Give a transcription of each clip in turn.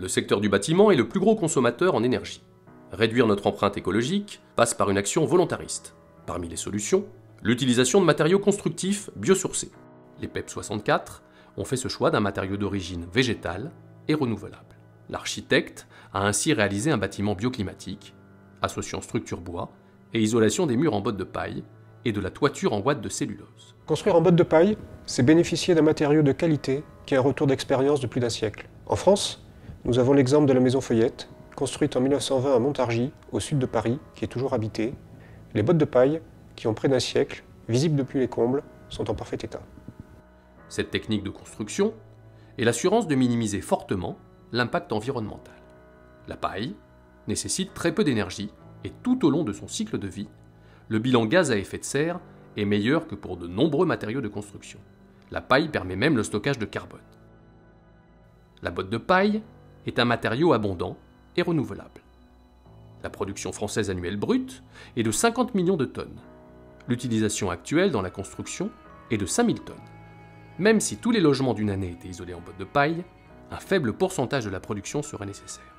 Le secteur du bâtiment est le plus gros consommateur en énergie. Réduire notre empreinte écologique passe par une action volontariste. Parmi les solutions, l'utilisation de matériaux constructifs biosourcés. Les PEP 64 ont fait ce choix d'un matériau d'origine végétale et renouvelable. L'architecte a ainsi réalisé un bâtiment bioclimatique, associant structure bois et isolation des murs en bottes de paille et de la toiture en ouate de cellulose. Construire en bottes de paille, c'est bénéficier d'un matériau de qualité qui a un retour d'expérience de plus d'1 siècle. En France, nous avons l'exemple de la maison Feuillette, construite en 1920 à Montargis, au sud de Paris, qui est toujours habitée. Les bottes de paille, qui ont près d'1 siècle, visibles depuis les combles, sont en parfait état. Cette technique de construction est l'assurance de minimiser fortement l'impact environnemental. La paille nécessite très peu d'énergie et tout au long de son cycle de vie, le bilan gaz à effet de serre est meilleur que pour de nombreux matériaux de construction. La paille permet même le stockage de carbone. La botte de paille est un matériau abondant et renouvelable. La production française annuelle brute est de 50 millions de tonnes. L'utilisation actuelle dans la construction est de 5000 tonnes. Même si tous les logements d'une année étaient isolés en botte de paille, un faible pourcentage de la production serait nécessaire.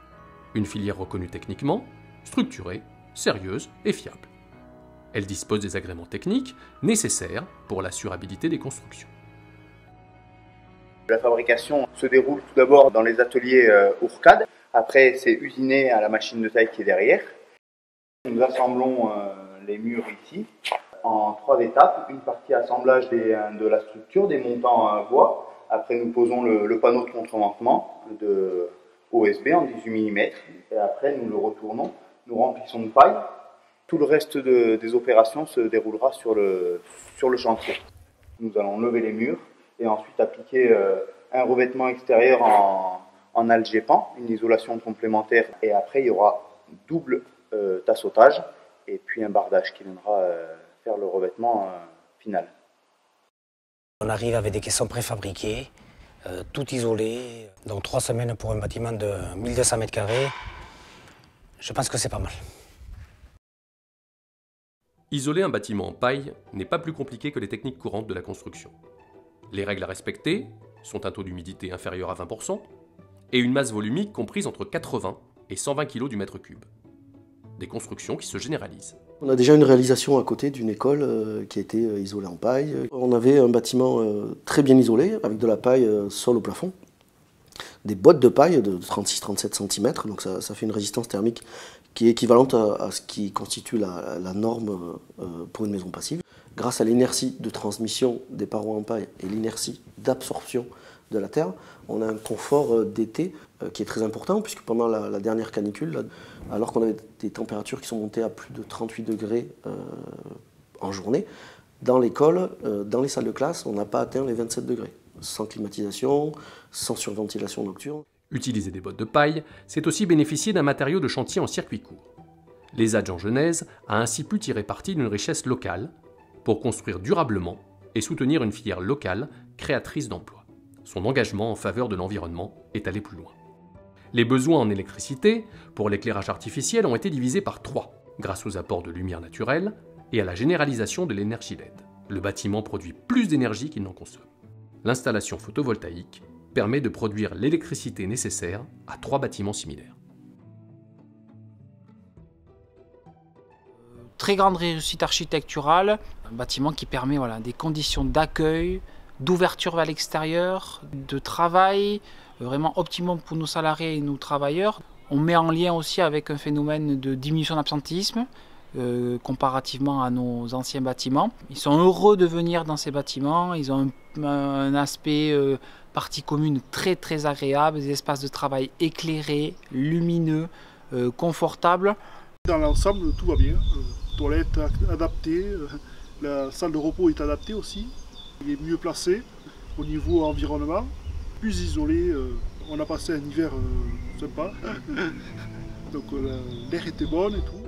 Une filière reconnue techniquement, structurée, sérieuse et fiable. Elle dispose des agréments techniques nécessaires pour l'assurabilité des constructions. La fabrication se déroule tout d'abord dans les ateliers Ourcade. Après, c'est usiné à la machine de taille qui est derrière. Nous assemblons les murs ici en 3 étapes. Une partie assemblage de la structure, des montants bois. Après, nous posons le panneau de contreventement de OSB en 18 mm. Et après, nous le retournons. Nous remplissons de paille. Tout le reste des opérations se déroulera sur le chantier. Nous allons lever les murs et ensuite appliquer un revêtement extérieur en algépan, une isolation complémentaire. Et après, il y aura double tassautage et puis un bardage qui viendra faire le revêtement final. On arrive avec des caissons préfabriqués, tout isolé. Donc 3 semaines pour un bâtiment de 1200 m². Je pense que c'est pas mal. Isoler un bâtiment en paille n'est pas plus compliqué que les techniques courantes de la construction. Les règles à respecter sont un taux d'humidité inférieur à 20% et une masse volumique comprise entre 80 et 120 kg du mètre cube. Des constructions qui se généralisent. On a déjà une réalisation à côté d'une école qui a été isolée en paille. On avait un bâtiment très bien isolé avec de la paille sol au plafond. Des bottes de paille de 36-37 cm, donc ça fait une résistance thermique qui est équivalente à ce qui constitue la norme pour une maison passive. Grâce à l'inertie de transmission des parois en paille et l'inertie d'absorption de la terre, on a un confort d'été qui est très important, puisque pendant la dernière canicule, alors qu'on avait des températures qui sont montées à plus de 38 degrés en journée, dans l'école, dans les salles de classe, on n'a pas atteint les 27 degrés, sans climatisation, sans surventilation nocturne. Utiliser des bottes de paille, c'est aussi bénéficier d'un matériau de chantier en circuit court. L'ESADJ en Genèse a ainsi pu tirer parti d'une richesse locale pour construire durablement et soutenir une filière locale créatrice d'emplois. Son engagement en faveur de l'environnement est allé plus loin. Les besoins en électricité pour l'éclairage artificiel ont été divisés par 3 grâce aux apports de lumière naturelle et à la généralisation de l'énergie LED. Le bâtiment produit plus d'énergie qu'il n'en consomme. L'installation photovoltaïque permet de produire l'électricité nécessaire à 3 bâtiments similaires. Très grande réussite architecturale, un bâtiment qui permet des conditions d'accueil, d'ouverture vers l'extérieur, de travail, vraiment optimum pour nos salariés et nos travailleurs. On met en lien aussi avec un phénomène de diminution d'absentéisme comparativement à nos anciens bâtiments. Ils sont heureux de venir dans ces bâtiments, ils ont un aspect partie commune très agréable, des espaces de travail éclairés, lumineux, confortables. Dans l'ensemble, tout va bien. Toilette adaptée, la salle de repos est adaptée aussi. Il est mieux placé au niveau environnement, plus isolé. On a passé un hiver sympa, donc l'air était bon et tout.